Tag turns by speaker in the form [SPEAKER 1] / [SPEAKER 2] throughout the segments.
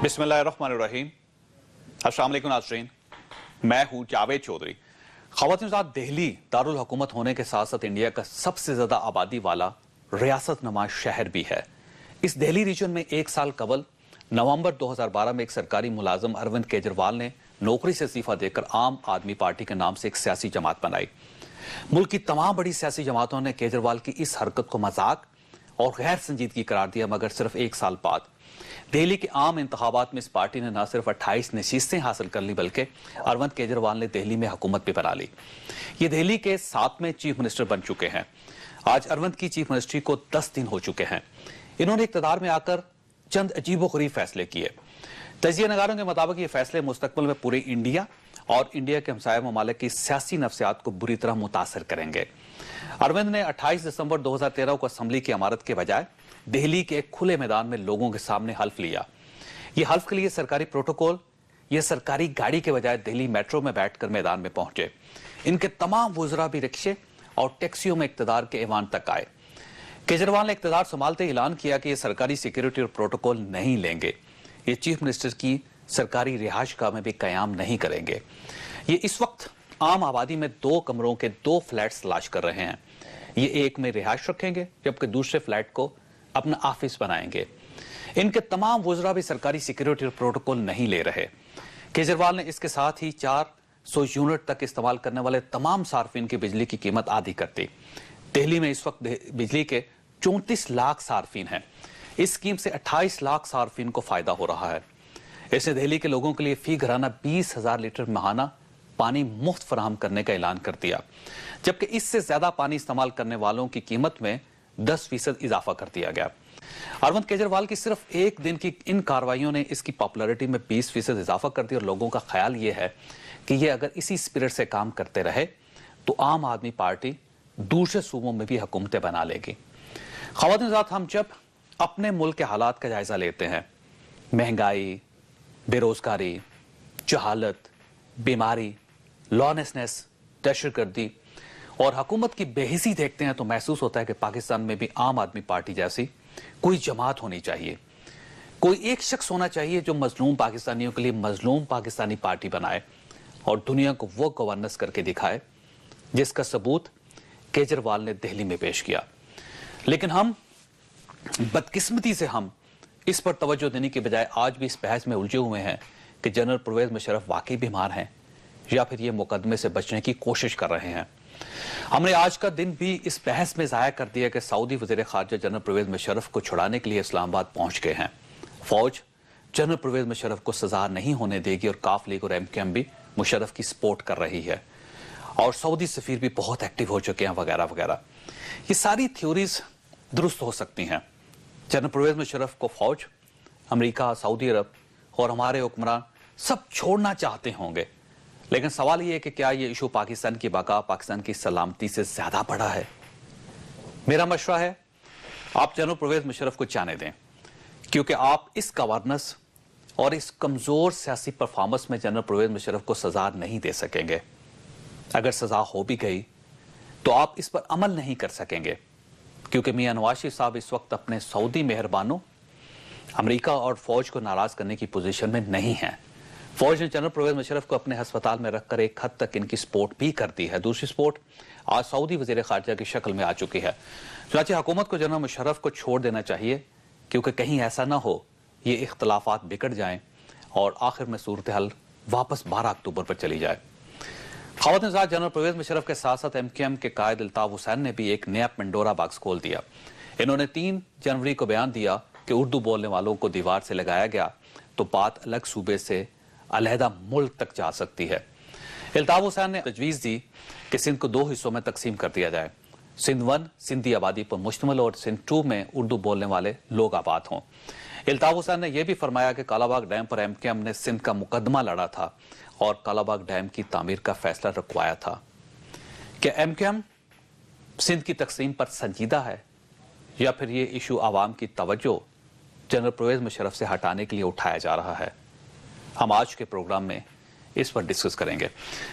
[SPEAKER 1] बिस्मिल्लाहिर्रहमानिर्रहीम। अस्सलाम वालेकुम नाज़रीन, मैं हूँ जावेद चौधरी। ख़वातीन साथ दिल्ली दारुल हुकूमत होने के साथ साथ इंडिया का सबसे ज़्यादा आबादी वाला रियासत नुमा शहर भी है। इस दिल्ली रीजन में एक साल कबल नवंबर 2012 में एक सरकारी मुलाजम अरविंद केजरीवाल ने नौकरी से इस्तीफा देकर आम आदमी पार्टी के नाम से एक सियासी जमात बनाई। मुल्क की तमाम बड़ी सियासी जमातों ने केजरीवाल की इस हरकत को मजाक और गैर संजीदगी करार दिया, मगर सिर्फ एक साल बाद दिल्ली के आम इंतखाबात में इस पार्टी ने न सिर्फ 28 नशीस्तें हासिल कर ली बल्कि अरविंद केजरीवाल ने दिल्ली में हुकूमत भी बना ली। ये दिल्ली के 7वें चीफ मिनिस्टर बन चुके हैं। आज अरविंद की चीफ मिनिस्ट्री को 10 दिन हो चुके हैं। इन्होंने इक़्तिदार में आकर चंद अजीबोगरीब फैसले किए। तजिया नगारों के मुताबिक ये फैसले मुस्तकबिल में पूरे इंडिया और इंडिया के हमसाया ममालिक की सियासी नफ्सियात को बुरी तरह मुतासर करेंगे। अरविंद ने 28 दिसंबर 2013 को असम्बली की इमारत के बजाय दिल्ली के एक खुले मैदान में लोगों के सामने हल्फ लिया। ये हल्फ के लिए सरकारी प्रोटोकॉल या सरकारी गाड़ी के बजाय दिल्ली मेट्रो में बैठकर मैदान में पहुंचे। इनके तमाम वुज़रा भी रिक्शे और टैक्सियों में इक़्तिदार के ऐवान तक आए। केजरीवाल ने इक़्तिदार संभालते ऐलान किया कि ये सरकारी सिक्योरिटी और प्रोटोकॉल नहीं लेंगे। ये चीफ मिनिस्टर की सरकारी रिहाइशगाह में भी कयाम नहीं करेंगे। ये इस वक्त आम आबादी में 2 कमरों के 2 फ्लैट्स तलाश कर रहे हैं। ये एक में रिहाइश रखेंगे जबकि दूसरे फ्लैट को अपना ऑफिस बनाएंगे। इनके तमाम वुज़रा भी सरकारी सिक्योरिटी और प्रोटोकॉल नहीं ले रहे। केजरीवाल ने इसके साथ ही 400 यूनिट तक इस्तेमाल करने वाले तमाम सार्फिन की बिजली की कीमत आधी कर दी। दिल्ली में इस वक्त बिजली के 34 लाख सार्फिन हैं। इस स्कीम से 28 लाख सार्फिन को फायदा हो रहा है। इसने दिल्ली के लोगों के लिए फी घराना 20,000 लीटर माहाना पानी मुफ्त फराहम करने का ऐलान कर दिया, जबकि इससे ज्यादा पानी इस्तेमाल करने वालों की कीमत में 10% इजाफा कर दिया गया। अरविंद केजरीवाल की सिर्फ एक दिन की इन कार्रवाइयों ने इसकी पॉपुलैरिटी में 20% इजाफा कर दिया और लोगों का ख्याल यह है कि ये अगर इसी स्पिरिट से काम करते रहे तो आम आदमी पार्टी दूसरे सूबों में भी हुकूमतें बना लेगी। ख़वातीन साथ, हम जब अपने मुल्क के हालात का जायजा लेते हैं, महंगाई, बेरोजगारी, जहालत, बीमारी, लॉलेसनेस, दहशतगर्दी और हुकूमत की बेहिसी देखते हैं तो महसूस होता है कि पाकिस्तान में भी आम आदमी पार्टी जैसी कोई जमात होनी चाहिए। कोई एक शख्स होना चाहिए जो मजलूम पाकिस्तानियों के लिए मजलूम पाकिस्तानी पार्टी बनाए और दुनिया को वो गवर्नेंस करके दिखाए जिसका सबूत केजरीवाल ने दिल्ली में पेश किया। लेकिन हम बदकिस्मती से हम इस पर तवज्जो देने के बजाय आज भी इस बहस में उलझे हुए हैं कि जनरल परवेज मुशर्रफ वाकई बीमार हैं या फिर ये मुकदमे से बचने की कोशिश कर रहे हैं। हमने आज का दिन भी इस बहस में ज़ाया कर दिया कि सऊदी वज़ीर ख़ारजा जनरल परवेज मुशर्रफ को छुड़ाने के लिए इस्लामाबाद पहुंच गए हैं। फौज जनरल परवेज मुशर्रफ को सजा नहीं होने देगी और काफ लीग और MKM भी मुशर्रफ की सपोर्ट कर रही है और सऊदी सफीर भी बहुत एक्टिव हो चुके हैं वगैरह वगैरह। ये सारी थ्योरीज दुरुस्त हो सकती हैं। जनरल परवेज मुशर्रफ को फौज, अमेरिका, सऊदी अरब और हमारे हुक्मरान सब छोड़ना चाहते होंगे, लेकिन सवाल यह है कि क्या यह इशू पाकिस्तान की बका, पाकिस्तान की सलामती से ज्यादा बड़ा है? मेरा मशवरा है आप जनरल परवेज मुशर्रफ को जाने दें, क्योंकि आप इस गवर्नेंस और इस कमजोर सियासी परफॉर्मेंस में जनरल परवेज मुशर्रफ को सजा नहीं दे सकेंगे। अगर सजा हो भी गई तो आप इस पर अमल नहीं कर सकेंगे, क्योंकि मियां नवाज शरीफ साहब इस वक्त अपने सऊदी मेहरबानों, अमेरिका और फौज को नाराज करने की पोजीशन में नहीं है। फौज ने जनरल परवेज मुशर्रफ को अपने अस्पताल में रखकर एक हद तक इनकी सपोर्ट भी कर दी है। दूसरी सपोर्ट आज सऊदी वज़ीर ख़ारजा की शक्ल में आ चुकी है। चुनांचे हुकूमत को जनरल मुशर्रफ को छोड़ देना चाहिए, क्योंकि कहीं ऐसा ना हो ये इख्तलाफात बिगड़ जाएं और आखिर में सूरत हाल वापस 12 अक्टूबर पर चली जाए। ख़वातीन साथ, जनरल परवेज मुशर्रफ के साथ साथ MKM के कायद अल्ताफ हुसैन ने भी एक नया पेंडोरा बॉक्स खोल दिया। इन्होंने 3 जनवरी को बयान दिया कि उर्दू बोलने वालों को दीवार से लगाया गया तो बात अलग सूबे से अलहदा मुल्क तक जा सकती है। अल्ताफ हुसैन ने तजवीज़ दी कि सिंध को 2 हिस्सों में तकसीम कर दिया जाए। सिंध 1 सिंधी आबादी पर मुश्तमिल और सिंध 2 में उर्दू बोलने वाले लोग आबाद हों। अल्ताफ हुसैन ने यह भी फरमाया कि कालाबाग डैम पर MKM ने सिंध का मुकदमा लड़ा था और कालाबाग डैम की तामीर का फैसला रुकवाया था। क्या MKM सिंध की तकसीम पर संजीदा है या फिर ये इशू आवाम की तवज्जो जनरल परवेज मुशर्रफ से हटाने के लिए उठाया जा रहा है? हम आज के प्रोग्राम में इस पर डिस्कस करेंगे।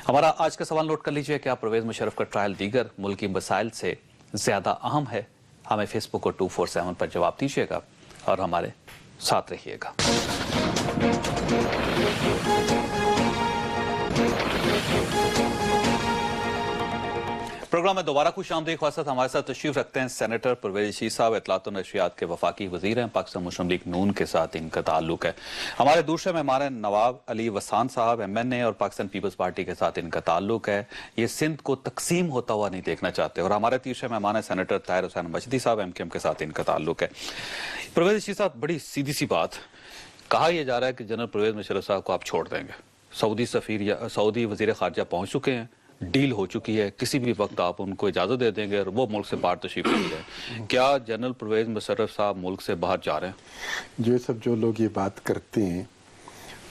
[SPEAKER 1] हमारा आज का सवाल नोट कर लीजिए, क्या परवेज मुशर्रफ का ट्रायल दीगर मुल्की मसाइल से ज्यादा अहम है? हमें फेसबुक और 247 पर जवाब दीजिएगा और हमारे साथ रहिएगा। प्रोग्राम में दोबारा खुश आमदीद ख्वासत। हमारे साथ तशरीफ रखते हैं सेनेटर परवेज रशीद साहब, इत्तलात और नशरियात के वफाकी वजीर हैं। पाकिस्तान मुस्लिम लीग नून के साथ इनका ताल्लुक है। हमारे दूसरे मेहमान हैं नवाब अली वसान साहब, MNA, और पाकिस्तान पीपल्स पार्टी के साथ इनका ताल्लुक है। ये सिंध को तकसीम होता हुआ नहीं देखना चाहते। और हमारे तीसरे मेहमान हैं सेनेटर ताहिर हुसैन मजदी साहब, MKM के साथ इनका ताल्लुक है। परवेज रशीद साहब, बड़ी सीधी सी बात, कहा यह जा रहा है कि जनरल परवेज मुशर्रफ साहब को आप छोड़ देंगे। सऊदी सफीर या सऊदी वजीर खारजा पहुंच चुके हैं, डील हो चुकी है, किसी भी वक्त आप उनको इजाजत दे देंगे और वो मुल्क से बाहर तशरीफ ले जाए। क्या जनरल परवेज मुशर्रफ साहब मुल्क से बाहर जा रहे हैं?
[SPEAKER 2] जो लोग ये बात करते हैं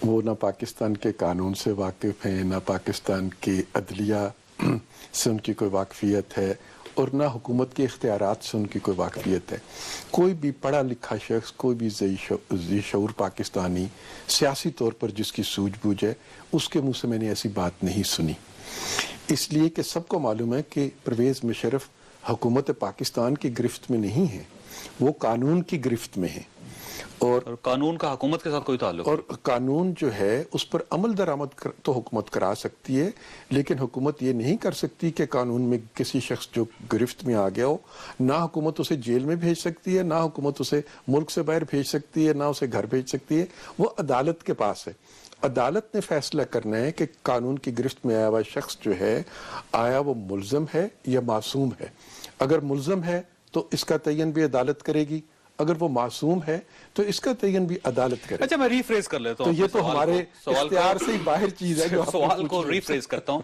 [SPEAKER 2] वो ना पाकिस्तान के कानून से वाकिफ हैं, ना पाकिस्तान की अदलिया से उनकी कोई वाकफियत है, और ना हुकूमत के इख्तियारात से उनकी कोई वाकफियत है। कोई भी पढ़ा लिखा शख्स, कोई भी ज़ी शऊर पाकिस्तानी सियासी तौर पर जिसकी सूझबूझ है, उसके मुँह से मैंने ऐसी बात नहीं सुनी। इसलिए कि सबको मालूम है कि परवेज़ मुशर्रफ हुकूमत पाकिस्तान की गिरफ्त में नहीं है, वो कानून की गिरफ्त में है। और
[SPEAKER 1] कानून का हुकूमत के साथ कोई ताल्लुक?
[SPEAKER 2] और कानून जो है उस पर अमल दरामद तो हुकूमत करा सकती है, लेकिन हुकूमत ये नहीं कर सकती कि कानून में किसी शख्स जो गिरफ्त में आ गया हो, ना हुकूमत उसे जेल में भेज सकती है, ना हुकूमत उसे मुल्क से बाहर भेज सकती है, ना उसे घर भेज सकती है। वो अदालत के पास है। अदालत ने फैसला करना है कि कानून की गिरफ्त में आया हुआ शख्स जो है, आया वो मुल्ज़म है या मासूम है। अगर मुल्ज़म है तो इसका तयन भी अदालत करेगी, अगर वो मासूम है तो इसका तयन भी अदालत करेगी।
[SPEAKER 1] अच्छा, मैं रीफ्रेज कर लेता हूँ।
[SPEAKER 2] तो ये तो हमारे इख्तियार से ही बाहर चीज है। जो
[SPEAKER 1] सवाल को रीफ्रेज करता हूँ।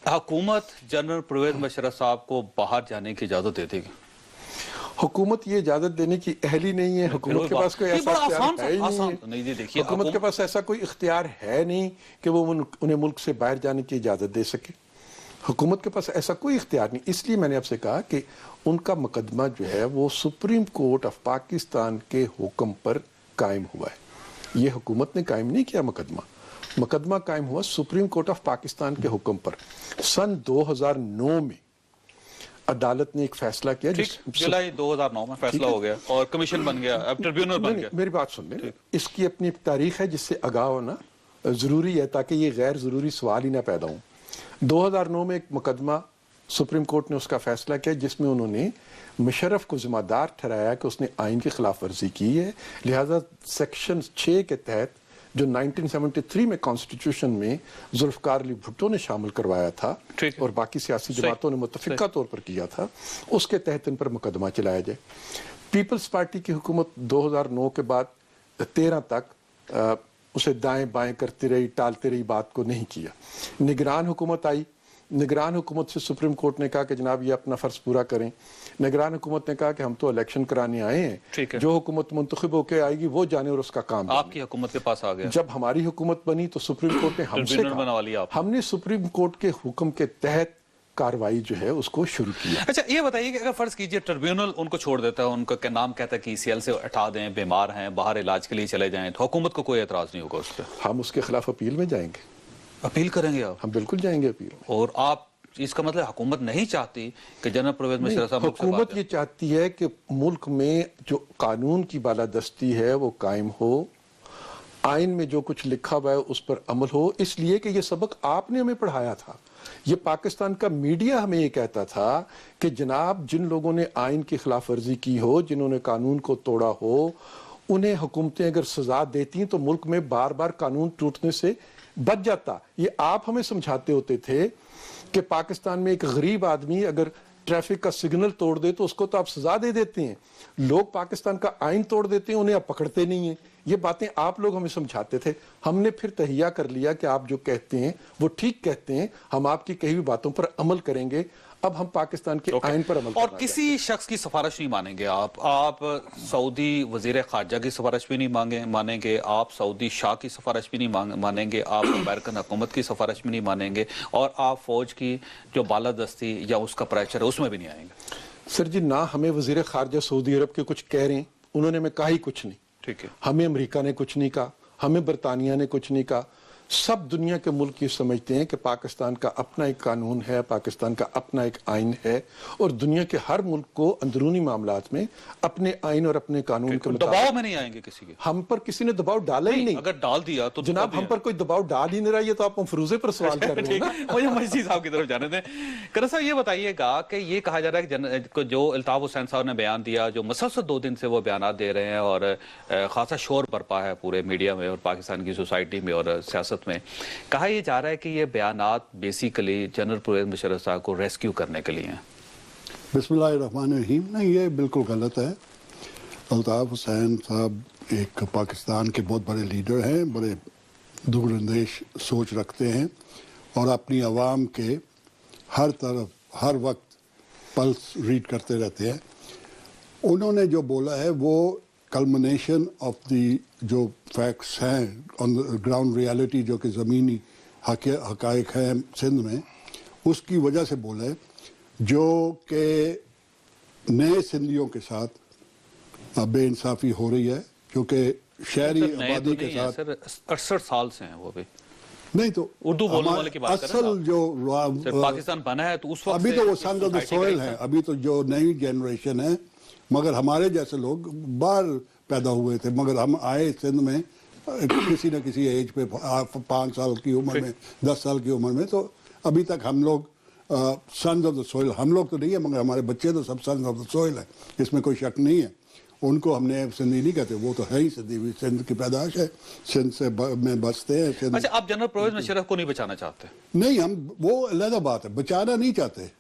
[SPEAKER 1] हुकूमत जनरल परवेज मुशर्रफ साहब को बाहर जाने की इजाजत दे देगी?
[SPEAKER 2] हुकूमत ये इजाजत देने की अहली नहीं है। हुकूमत के पास कोई ऐसा इख्तियार है नहीं। हुकूमत के पास ऐसा कोई इख्तियार है नहीं कि वो उन्हें मुल्क से बाहर जाने की इजाजत दे सके। हुकूमत के पास ऐसा कोई इख्तियार नहीं। इसलिए मैंने आपसे कहा कि उनका मुकदमा जो है वो सुप्रीम कोर्ट ऑफ पाकिस्तान के हुक्म पर कायम हुआ है। ये हुकूमत ने कायम नहीं किया मुकदमा कायम हुआ सुप्रीम कोर्ट ऑफ पाकिस्तान के हुक्म पर। सन 2009 में अदालत ने एक फैसला किया,
[SPEAKER 1] जुलाई 2009 में फैसला हो गया और कमीशन बन गया, अब ट्रिब्यूनल बन गया।
[SPEAKER 2] मेरी बात सुन लें, इसकी अपनी तारीख है जिससे आगाह होना जरूरी है ताकि ये गैर जरूरी सवाल ही ना पैदा हो। 2009 में एक मुकदमा सुप्रीम कोर्ट ने उसका फैसला किया जिसमें उन्होंने मुशर्रफ को जिम्मेदार ठहराया कि उसने आइन की खिलाफ वर्जी की है। लिहाजा सेक्शन 6 के तहत जो 1973 में कॉन्स्टिट्यूशन में जुल्फकार अली भुट्टो ने शामिल करवाया था और बाकी सियासी जमातों ने मुतफिका तौर पर किया था, उसके तहत इन पर मुकदमा चलाया जाए। पीपल्स पार्टी की हुकूमत 2009 के बाद 13 तक उसे दाएं बाएं करती रही, टालती रही, बात को नहीं किया। निगरान हुकूमत आई, निगरान हुकूमत से सुप्रीम कोर्ट ने कहा कि जनाब ये अपना फर्ज पूरा करें। निगरान हुकूमत ने कहा कि हम तो इलेक्शन कराने आए हैं, जो हुकूमत मुंतखब होकर आएगी वो जाने और उसका काम।
[SPEAKER 1] आपकी हुकूमत के पास आ गया।
[SPEAKER 2] जब हमारी हुकूमत बनी तो सुप्रीम कोर्ट ने हमसे कहा, हमने सुप्रीम कोर्ट के हुक्म के तहत कार्रवाई जो है उसको शुरू किया।
[SPEAKER 1] अच्छा, ये बताइए कि अगर फर्ज कीजिए ट्रिब्यूनल उनको छोड़ देता है, उनका नाम कहता है कि ECL से हटा दें, बीमार हैं, बाहर इलाज के लिए चले जाएं, तो हुकूमत को कोई एतराज नहीं होगा उस पर?
[SPEAKER 2] हम उसके खिलाफ अपील में जाएंगे।
[SPEAKER 1] अपील करेंगे आप?
[SPEAKER 2] हम बिल्कुल जाएंगे अपील।
[SPEAKER 1] और आप, इसका मतलब हुकूमत नहीं चाहती कि जनरल परवेज मुशर्रफ साहब?
[SPEAKER 2] हुकूमत ये चाहती है कि मुल्क में जो कानून की बालादस्ती है वो कायम हो, आइन में जो कुछ लिखा हुआ है उस पर अमल हो। इसलिए कि ये सबक आपने हमें पढ़ाया था, ये पाकिस्तान का मीडिया हमें ये कहता था कि जनाब जिन लोगों ने आइन की खिलाफ वर्जी की हो, जिन्होंने कानून को तोड़ा हो, उन्हें हुकूमतें अगर सजा देती तो मुल्क में बार बार कानून टूटने से बच जाता। ये आप हमें समझाते होते थे कि पाकिस्तान में एक गरीब आदमी अगर ट्रैफिक का सिग्नल तोड़ दे तो उसको तो आप सजा दे देते हैं, लोग पाकिस्तान का आइन तोड़ देते हैं, उन्हें आप पकड़ते नहीं हैं। ये बातें आप लोग हमें समझाते थे। हमने फिर तहिया कर लिया कि आप जो कहते हैं वो ठीक कहते हैं, हम आपकी कही हुई बातों पर अमल करेंगे। अब हम पाकिस्तान के आइन पर अमल
[SPEAKER 1] और किसी शख्स की सिफारिश नहीं मानेंगे आप सऊदी वजीर खारजा की सिफारिश भी नहीं मानेंगे, आप सऊदी शाह की सिफारिश भी नहीं मानेंगे, आप अमेरिकन हुकूमत की सिफारिश भी नहीं मानेंगे, और आप फौज की जो बालादस्ती या उसका प्रेशर है उसमें भी नहीं आएंगे?
[SPEAKER 2] सर जी, ना हमें वजीर खारजा सऊदी अरब के कुछ कह रहे हैं, उन्होंने हमें कहा ही कुछ नहीं।
[SPEAKER 1] ठीक है।
[SPEAKER 2] हमें अमेरिका ने कुछ नहीं कहा, हमें बरतानिया ने कुछ नहीं कहा। सब दुनिया के मुल्क ये समझते हैं कि पाकिस्तान का अपना एक कानून है, पाकिस्तान का अपना एक आइन है, और दुनिया के हर मुल्क को अंदरूनी मामलात में अपने आइन और अपने कानून के
[SPEAKER 1] दबाव
[SPEAKER 2] मुताबिक
[SPEAKER 1] में नहीं आएंगे किसी के।
[SPEAKER 2] हम पर किसी ने दबाव डाला ही नहीं।
[SPEAKER 1] अगर डाल दिया तो
[SPEAKER 2] जनाब हम पर कोई दबाव डाल ही नहीं रहा, ये तो आप मफरूजे पर सवाल कर रहे हैं ना।
[SPEAKER 1] मुझे मजीद साहब की तरफ जाने दें। करन साहब ये बताइएगा कि ये कहा जा रहा है कि जो अल्ताफ हुसैन साहब ने बयान दिया, जो मुसलसल 2 दिन से वो बयान दे रहे हैं और खासा शोर बरपा है पूरे मीडिया में और पाकिस्तान की सोसाइटी में और सियासत में, कहा यह जा रहा है कि ये बयानात बेसिकली जनरल परवेज मुशर्रफ साहब को रेस्क्यू करने के लिए हैं।
[SPEAKER 3] बिस्मिल्लाहिर्रहमानिर्रहीम। नहीं, ये बिल्कुल गलत है। अल्ताफ हुसैन साहब एक पाकिस्तान के बहुत बड़े लीडर हैं, बड़े दूरअंदेश सोच रखते हैं और अपनी आवाम के हर तरफ हर वक्त पल्स रीड करते रहते हैं। उन्होंने जो बोला है वो कल्मिनेशन ऑफ दी जो फैक्ट्स हैं ऑन द ग्राउंड रियलिटी, जो कि ज़मीनी हक़ाइक़ हैं सिंध में, उसकी वजह से बोला है, जो कि नए सिंधियों के साथ बेइंसाफ़ी हो रही है, क्योंकि शहरी आबादी के साथ
[SPEAKER 1] 68 साल से हैं वो भी
[SPEAKER 3] नहीं, तो
[SPEAKER 1] उर्दू बोलने वाले की बात कर रहे हैं।
[SPEAKER 3] असल जो
[SPEAKER 1] पाकिस्तान बना है तो उस वक्त
[SPEAKER 3] अभी तो वो सन्स ऑफ द सोइल है, अभी तो जो नई जनरेशन है, मगर हमारे जैसे लोग बाहर पैदा हुए थे, मगर हम आए सिंध में किसी न किसी एज पे 5 साल की उम्र में, 10 साल की उम्र में, तो अभी तक हम लोग सन्स ऑफ द सोइल, हम लोग तो नहीं है मगर हमारे बच्चे तो सब सन्स ऑफ द सोइल है, इसमें कोई शक नहीं है। उनको हमने सिंधी नहीं कहते, वो तो है ही सिंधी, सिंध की पैदाश है, सिंध से में बसते हैं।
[SPEAKER 1] अच्छा, आप जनरल परवेज मुशर्रफ को नहीं बचाना चाहते?
[SPEAKER 3] नहीं, हम वो अलग बात है, बचाना नहीं चाहते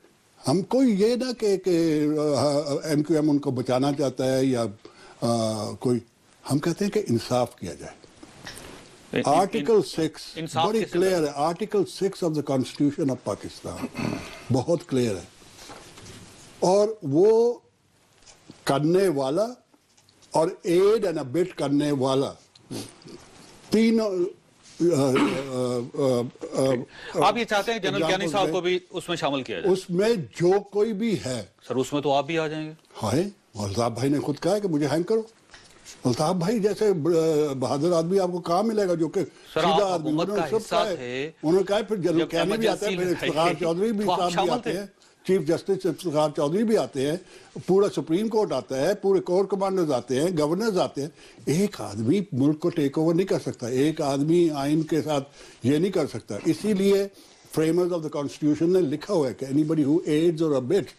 [SPEAKER 3] हम। कोई ये ना कि MQM उनको बचाना चाहता है या कोई, हम कहते हैं कि इंसाफ किया जाए। आर्टिकल 6 बड़ी क्लियर है, article 6 of the constitution of Pakistan बहुत क्लियर है, और वो करने वाला और एड एंड अबिट करने वाला तीनों
[SPEAKER 1] आप ये चाहते हैं जनरल ज्ञानी साहब को भी उसमें शामिल किया जाए?
[SPEAKER 3] उसमें जो कोई भी है
[SPEAKER 1] सर, उसमें तो आप भी आ जाएंगे।
[SPEAKER 3] हाँ, अल्ताफ भाई ने खुद कहा है कि मुझे हैंग करो। अल्ताफ भाई जैसे बहादुर आदमी आपको कहाँ मिलेगा, जो कि सीधा आदमी। उन्होंने कहा फिर जनरल ज्ञानी भी आता है, फिर इफ्तिखार चौधरी भी आते हैं, चीफ जस्टिस इफ्तिखार चौधरी भी आते हैं, पूरा सुप्रीम कोर्ट आता है, पूरे कोर कमांडर्स आते हैं, गवर्नर्स आते हैं। एक आदमी मुल्क को टेक ओवर नहीं कर सकता, एक आदमी आइन के साथ ये नहीं कर सकता। इसीलिए फ्रेमर्स ऑफ द कॉन्स्टिट्यूशन ने लिखा हुआ है कि एनीबडी हु एड्स और अबिट्स,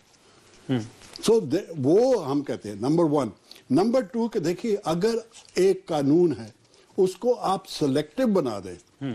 [SPEAKER 3] सो वो हम कहते हैं नंबर 1। नंबर 2 कि देखिए, अगर एक कानून है उसको आप सेलेक्टिव बना दें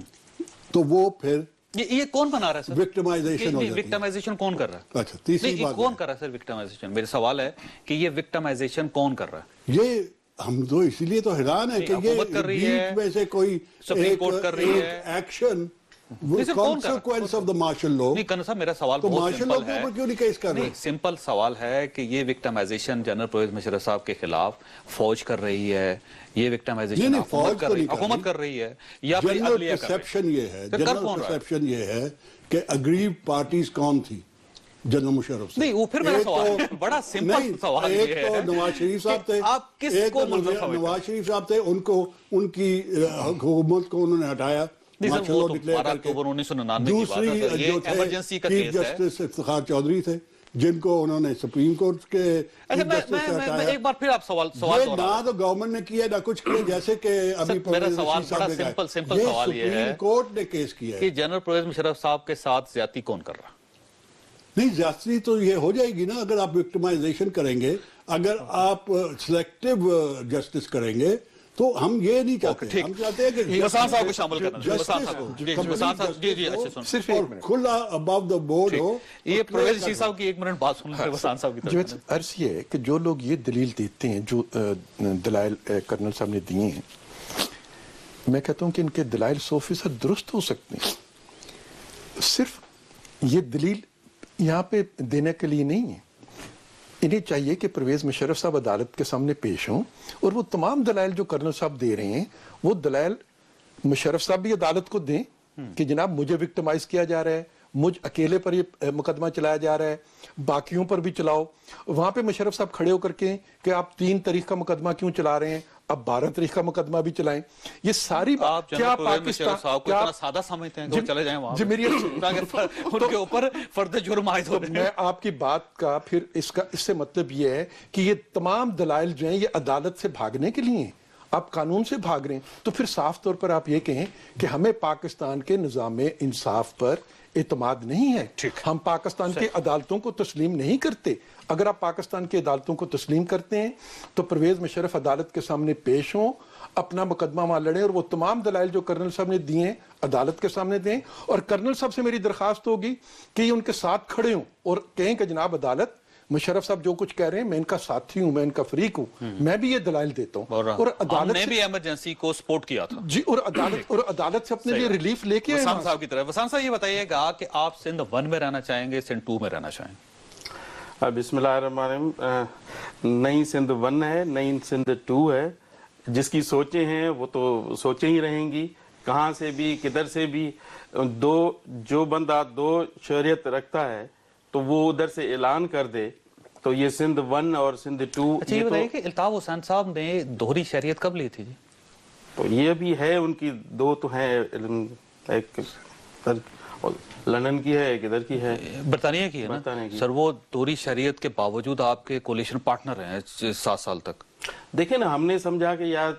[SPEAKER 3] तो वो फिर
[SPEAKER 1] ये कौन बना रहा है सर?
[SPEAKER 3] विक्टिमाइजेशन हो जाती है।
[SPEAKER 1] विक्टिमाइजेशन कौन कर रहा है?
[SPEAKER 3] अच्छा, तीसरी बात
[SPEAKER 1] कौन कर रहा है सर विक्टिमाइजेशन? मेरा सवाल है कि ये विक्टिमाइजेशन कौन कर रहा है?
[SPEAKER 3] ये हम तो इसीलिए तो हैरान है कि ये बीच में से कोई
[SPEAKER 1] सुप्रीम कोर्ट कर रही है
[SPEAKER 3] action, consequence of the martial law।
[SPEAKER 1] नहीं करना साहब, मेरा सवाल
[SPEAKER 3] तो
[SPEAKER 1] बहुत
[SPEAKER 3] मार्शल लॉ
[SPEAKER 1] सिंपल
[SPEAKER 3] के
[SPEAKER 1] है।
[SPEAKER 3] ऊपर क्यों नहीं केस कर रहे?
[SPEAKER 1] नहीं, सिंपल सवाल है कि ये विक्टिमाइजेशन जनरल परवेज मुशर्रफ साहब के खिलाफ फौज कर रही है, ये विक्टिमाइजेशन हुकूमत कर रही है, या फिर
[SPEAKER 3] जनरल
[SPEAKER 1] अदलिया कर रही है?
[SPEAKER 3] परसेप्शन ये है,
[SPEAKER 1] तो कर
[SPEAKER 3] जनरल
[SPEAKER 1] कौन रहा है?
[SPEAKER 3] परसेप्शन ये है कि अग्रीव पार्टीज कौन थी जनरल मुशर्रफ से।
[SPEAKER 1] नहीं, वो फिर मेरा सवाल है, बड़ा सिंपल सवाल
[SPEAKER 3] एक
[SPEAKER 1] ये
[SPEAKER 3] तो
[SPEAKER 1] है
[SPEAKER 3] नवाज शरीफ साहब थे,
[SPEAKER 1] आप किसको
[SPEAKER 3] नवाज शरीफ साहब थे, उनको उनकी हुकूमत को उन्होंने हटाया, मार्शल लॉ डिक्लेयर करके।
[SPEAKER 1] 1999 की बात है सर, ये इमरजेंसी का
[SPEAKER 3] चीफ
[SPEAKER 1] केस है।
[SPEAKER 3] जस्टिस इफ्तिखार चौधरी थे, जिनको उन्होंने सुप्रीम कोर्ट के
[SPEAKER 1] अच्छा, मैं एक बार फिर आप सवाल
[SPEAKER 3] ना तो गवर्नमेंट ने किया ना कुछ किया, जैसे कि अभी
[SPEAKER 1] मेरा सवाल बड़ा सिंपल सवाल ये है,
[SPEAKER 3] सुप्रीम कोर्ट ने केस किया है
[SPEAKER 1] कि जनरल परवेज मुशर्रफ साहब के साथ ज्यादती कौन कर रहा?
[SPEAKER 3] नहीं, ज्यादती तो ये हो जाएगी ना अगर आप विक्टिमाइजेशन करेंगे, अगर आप सिलेक्टिव जस्टिस करेंगे, तो हम ये नहीं चाहते। हम चाहते हैं कि
[SPEAKER 1] वसान साहब को शामिल करना, वसान साहब जी अच्छा सुन,
[SPEAKER 2] सिर्फ एक मिनट,
[SPEAKER 3] खुला अबव द बोर्ड हो।
[SPEAKER 1] ये परवेज जी साहब की 1 मिनट बात सुन लेते हैं वसान साहब की तरफ से।
[SPEAKER 2] अर्ज ये है कि जो लोग ये दलील देते हैं, जो दलाइल कर्नल साहब ने दिए हैं, मैं कहता हूं कि इनके दलाइल 100% दुरुस्त हो सकते हैं। सिर्फ ये दलील यहाँ पे देने के लिए नहीं है, इन्हें चाहिए कि परवेज मुशर्रफ साहब अदालत के सामने पेश हों और वो तमाम दलाइल जो कर्नल साहब दे रहे हैं, वो दलाइल मुशर्रफ साहब भी अदालत को दें कि जनाब मुझे विक्टिमाइज किया जा रहा है, मुझ अकेले पर ये मुकदमा चलाया जा रहा है, बाकियों पर भी चलाओ। वहां पे मुशर्रफ साहब खड़े होकर के कि आप 3 तारीख का मुकदमा क्यों चला रहे हैं, اب 12 तारीख का मुकदमा भी चलाएं। ये सारी
[SPEAKER 1] आप
[SPEAKER 2] क्या
[SPEAKER 1] पाकिस्तान साहब को इतना सादा समझते हैं कि वो चले जाएं वहां
[SPEAKER 2] जी मेरी
[SPEAKER 1] उनके ऊपर फर्द जुर्म आयद हो रहे हैं।
[SPEAKER 2] मैं आपकी बात का फिर इससे मतलब ये है कि ये तमाम दलाइल जो हैं ये अदालत से भागने के लिए हैं, आप कानून से भाग रहे हैं। तो फिर साफ तौर पर आप ये कहें कि हमें पाकिस्तान के निज़ाम इंसाफ पर एतमाद नहीं है, हम पाकिस्तान की अदालतों को तस्लीम नहीं करते। अगर आप पाकिस्तान की अदालतों को तस्लीम करते हैं तो परवेज मुशर्रफ अदालत के सामने पेश हों, अपना मुकदमा वहां लड़ें और वो तमाम दलाइल जो कर्नल साहब ने दिए हैं अदालत के सामने दें। और कर्नल साहब से मेरी दरखास्त होगी कि ये उनके साथ खड़े हों और कहें कि जनाब अदालत, मुशर्रफ साहब जो कुछ कह रहे हैं मैं इनका साथी हूं, मैं इनका फरीक हूं, मैं भी ये दलाइल देता हूं। और अदालत
[SPEAKER 1] ने भी इमरजेंसी को सपोर्ट किया था जी,
[SPEAKER 2] और अदालत से अपने लिए रिलीफ लेके आए।
[SPEAKER 1] वसाम साहब की तरफ, वसाम साहब ये बताइएगा कि आप सिंध 1 में रहना चाहेंगे, सिंध 2 में रहना चाहेंगे?
[SPEAKER 4] बिस्मिल्लाहिर्रहमानिर्रहीम। नई सिंध 1 है, नई सिंध 2 है। जिसकी सोचें हैं वो तो सोचें ही रहेंगी, कहाँ से भी किधर से भी। जो बंदा 2 शरीयत रखता है तो वो उधर से ऐलान कर दे तो ये सिंध 1 और सिंध 2।
[SPEAKER 1] अच्छा ये बताइए कि इल्ताफ हुसैन साहब ने दोहरी शरीयत कब ली थी जी?
[SPEAKER 4] तो ये भी है उनकी 2 तो हैं, एक लंदन की है, एक इधर की है,
[SPEAKER 1] बरतानिया की है ना सर। वो दोहरी शरीयत के बावजूद आपके कोलिशन पार्टनर हैं 7 साल तक।
[SPEAKER 4] देखें ना, हमने समझा कि यार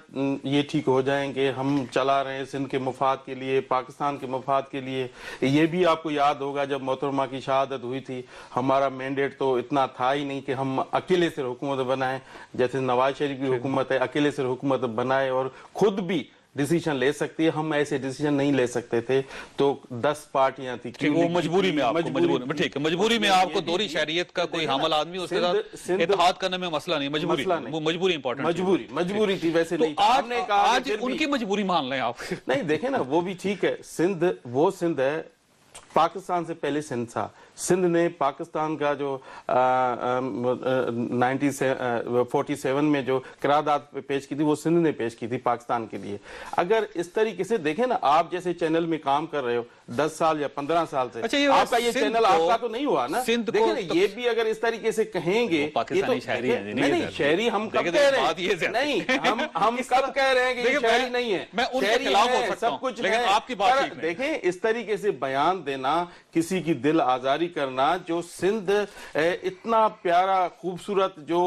[SPEAKER 4] ये ठीक हो जाएंगे, हम चला रहे हैं सिंध के मफाद के लिए, पाकिस्तान के मफाद के लिए। ये भी आपको याद होगा जब मोहतरमा की शहादत हुई थी, हमारा मैंडेट तो इतना था ही नहीं कि हम अकेले से हुकूमत बनाएं। जैसे नवाज शरीफ की हुकूमत है, अकेले से हुकूमत बनाए और खुद भी डिसीजन ले सकती है, हम ऐसे डिसीजन नहीं ले सकते थे। तो 10 पार्टियां थी,
[SPEAKER 1] वो मजबूरी में आपको ठीक है, मजबूरी में आपको दोहरी शरीयत का कोई हामिल आदमी उसके साथ इत्तेहाद करने में मसला नहीं, मजबूरी इंपॉर्टेंट,
[SPEAKER 4] मजबूरी थी वैसे नहीं।
[SPEAKER 1] आपने कहा आज उनकी मजबूरी मान लें आप।
[SPEAKER 4] नहीं देखें ना, वो भी ठीक है। सिंध वो सिंध है, पाकिस्तान से पहले सिंध था। सिंध ने पाकिस्तान का जो 47 में जो करारदाद पेश की थी वो सिंध ने पेश की थी पाकिस्तान के लिए। अगर इस तरीके से देखें ना, आप जैसे चैनल में काम कर रहे हो 10 साल या 15 साल से,
[SPEAKER 1] अच्छा
[SPEAKER 4] आपका ये चैनल आपका तो नहीं हुआ ना। देखें ना, ये भी अगर इस तरीके से कहेंगे, ये तो नहीं शहरी हम कब कह रहे हैं, नहीं हम कब कह रहे हैं कि शहरी नहीं है, शहरी है, सब कुछ है।
[SPEAKER 1] आपकी बात
[SPEAKER 4] देखें, इस तरीके से बयान देना, किसी की दिल आजारी करना, जो सिंध इतना प्यारा खूबसूरत जो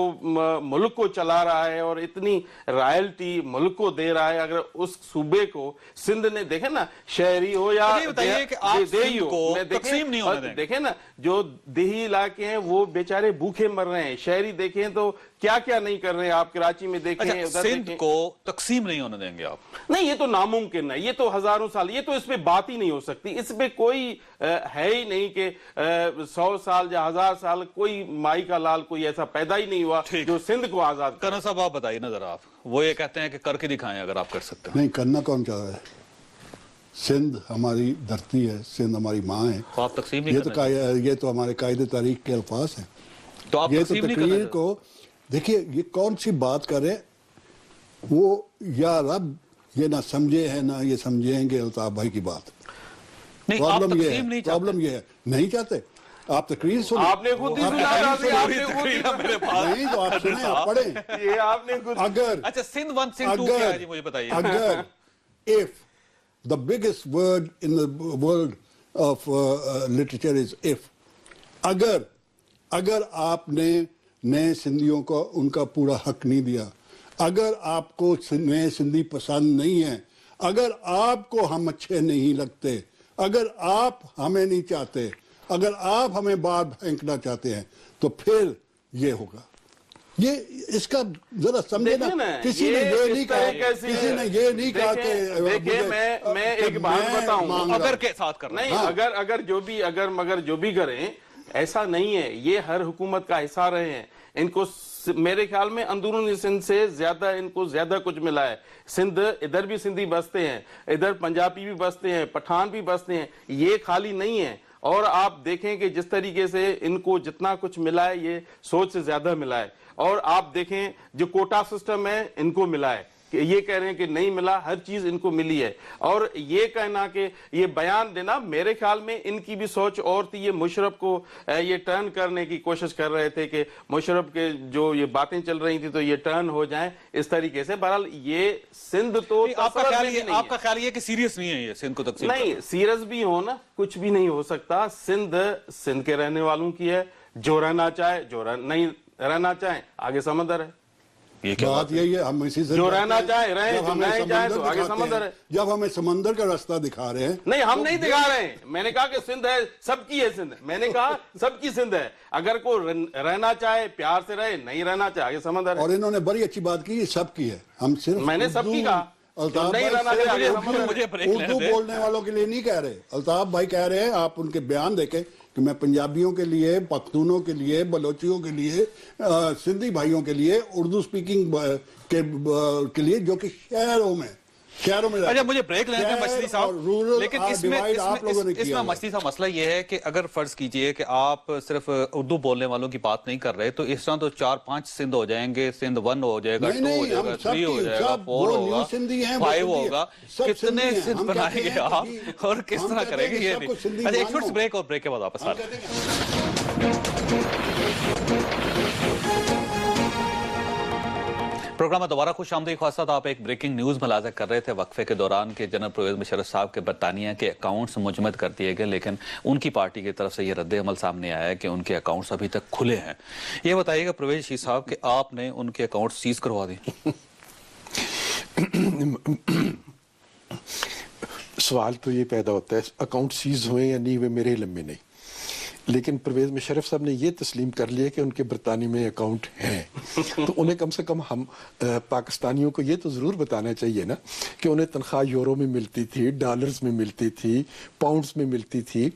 [SPEAKER 4] मुल्क को चला रहा है और इतनी रॉयल्टी मुल्क को दे रहा है, अगर उस सूबे को सिंध ने, देखे ना, शहरी हो या
[SPEAKER 1] बताइए कि आप सिंध को तकसीम नहीं होने देंगे।
[SPEAKER 4] देखें ना, जो देही इलाके हैं वो बेचारे भूखे मर रहे हैं, शहरी देखें तो क्या क्या नहीं कर रहे हैं। आप कराची में देखें,
[SPEAKER 1] अच्छा, सिंध को तकसीम नहीं होने देंगे आप?
[SPEAKER 4] नहीं, ये तो नामुमकिन है, ये तो हजारों साल, ये तो इस पे बात ही नहीं हो सकती। इस पे कोई है ही नहीं कि 100 साल या 1000 साल कोई माई का लाल कोई ऐसा पैदा ही नहीं हुआ जो सिंध को आजाद।
[SPEAKER 1] कर्नल साहब आप बताइए ना जरा, आप वो ये कहते हैं कि करके दिखाएं अगर आप कर सकते हैं।
[SPEAKER 3] नहीं, करना कौन चाह रहा है? सिंध हमारी धरती है, सिंध हमारी माँ है,
[SPEAKER 1] तो आप तकसीम नहीं
[SPEAKER 3] ये तो हमारे कायदे तारीख के अल्फाज हैं।
[SPEAKER 1] तो आप
[SPEAKER 3] ये तो तकरीर को देखिए, ये कौन सी बात करे वो, या रब ये ना समझे है ना ये समझेंगे अल्ताफ भाई की बात। प्रॉब्लम ये है नहीं चाहते आप तकरीर सुनो,
[SPEAKER 4] आपने खुद ही सुना,
[SPEAKER 3] नहीं तो आप सुने, आप पढ़ें,
[SPEAKER 4] ये आपने खुद।
[SPEAKER 3] अगर
[SPEAKER 1] अच्छा सिंध 1 सिंध 2 क्या है जी मुझे बताइए।
[SPEAKER 3] अगर if the biggest word in the world of literature is if, अगर आपने नए सिंधियों को उनका पूरा हक नहीं दिया, अगर आपको नए सिंधी पसंद नहीं है, अगर आपको हम अच्छे नहीं लगते, अगर आप हमें नहीं चाहते, अगर आप हमें बाहर फेंकना चाहते हैं, तो फिर ये होगा। ये इसका जरा समझे ना, किसी ने ये नहीं कहा, किसी ने ये नहीं कहा कि
[SPEAKER 4] देखिए मैं एक बात बताऊं,
[SPEAKER 1] अगर के साथ करना
[SPEAKER 4] नहीं, अगर जो भी करें, ऐसा नहीं है। ये हर हुकूमत का हिस्सा रहे हैं। इनको मेरे ख्याल में अंदरूनी सिंध से ज्यादा इनको ज्यादा कुछ मिला है। सिंध, इधर भी सिंधी बसते हैं, इधर पंजाबी भी बसते हैं, पठान भी बसते हैं, ये खाली नहीं है। और आप देखें कि जिस तरीके से इनको जितना कुछ मिला है, ये सोच से ज्यादा मिला है। और आप देखें जो कोटा सिस्टम है, इनको मिला है یہ کہہ رہے ہیں کہ نہیں ملا، ہر چیز ان کو ملی ہے. اور یہ کہنا کہ یہ بیان دینا، میرے خیال میں ان کی بھی سوچ اور تھی. یہ مشرف کو یہ ٹرن کرنے کی کوشش کر رہے تھے کہ مشرف کے جو یہ باتیں چل رہی تھی تو یہ ٹرن ہو جائیں اس طریقے سے. بہرحال یہ سندھ تو
[SPEAKER 1] آپ کا خیال یہ کہ سیریس نہیں ہے یہ سندھ کو تقسیم؟
[SPEAKER 4] نہیں، سیریس بھی ہو نا، کچھ بھی نہیں ہو سکتا. سندھ کے رہنے والوں کی ہے، جو رہنا چاہے، جو نہیں رہنا چاہیں آگے سمندر ہے.
[SPEAKER 3] بات یہی ہے، ہم اسی سے
[SPEAKER 4] جو رہنا چاہے رہیں، جو نہیں چاہیں تو آگے سمندر ہے.
[SPEAKER 3] جب ہمیں سمندر کا راستہ دکھا رہے ہیں.
[SPEAKER 4] نہیں، ہم نہیں دکھا رہے ہیں. میں نے کہا کہ سندھ ہے، سب کی ہے سندھ. میں نے کہا سب کی سندھ ہے. اگر کوئی رہنا چاہے پیار سے رہے، نہیں رہنا چاہے آگے سمندر ہے.
[SPEAKER 3] اور انہوں نے بڑی اچھی بات کی، یہ سب کی ہے. ہم صرف
[SPEAKER 4] میں نے سب کی کہا،
[SPEAKER 3] اردو بولنے والوں کے لیے نہیں کہہ رہے. الطاف بھائی کہہ رہے ہیں، آپ ان کے بیان دیکھیں کہ میں پنجابیوں کے لیے، پختونوں کے لیے، بلوچیوں کے لیے، سندھی بھائیوں کے لیے، اردو سپیکنگ کے لیے جو کہ شہروں میں
[SPEAKER 1] اچھا مجھے بریک لینا ہے مچھلی صاحب، لیکن اس میں مچھلی صاحب مسئلہ یہ ہے کہ اگر فرض کیجئے کہ آپ صرف اردو بولنے والوں کی بات نہیں کر رہے تو اس طرح تو 4-5 سندھ ہو جائیں گے. سندھ 1 ہو جائے گا، 2 ہو جائے گا، 3 ہو جائے گا، 4 ہوگا، 5 ہوگا. کتنے سندھ بنائیں گے آپ اور کس طرح کریں گے یہ بھی؟ اچھا ایک چھوٹی بریک، اور بریک کے بعد واپس آ رہے ہیں. پروگرام میں دوبارہ خوش آمدید خواستہ. آپ ایک بریکنگ نیوز ملاحظہ کر رہے تھے وقفے کے دوران کہ جنرل پرویز مشرف صاحب کے برطانیہ کے اکاؤنٹس مجمد کر دیے گئے، لیکن ان کی پارٹی کی طرف سے یہ رد عمل سامنے آیا ہے کہ ان کے اکاؤنٹس ابھی تک کھلے ہیں. یہ بتائیے گا پرویز شیخ صاحب کہ آپ نے ان کے اکاؤنٹس سیز کروا دی؟
[SPEAKER 2] سوال تو یہ پیدا ہوتا ہے اکاؤنٹ سیز ہوئے یا نہیں ہوئے میرے علم میں نہیں، لیکن پرویز مشرف صاحب نے یہ تسلیم کر لیا کہ ان کے برطانیہ میں اکاؤنٹ ہیں. تو انہیں کم سے کم ہم پاکستانیوں کو یہ تو ضرور بتانا چاہیے نا کہ انہیں تنخواہ یورو میں ملتی تھی، ڈالرز میں ملتی تھی، پاؤنڈز میں ملتی تھی.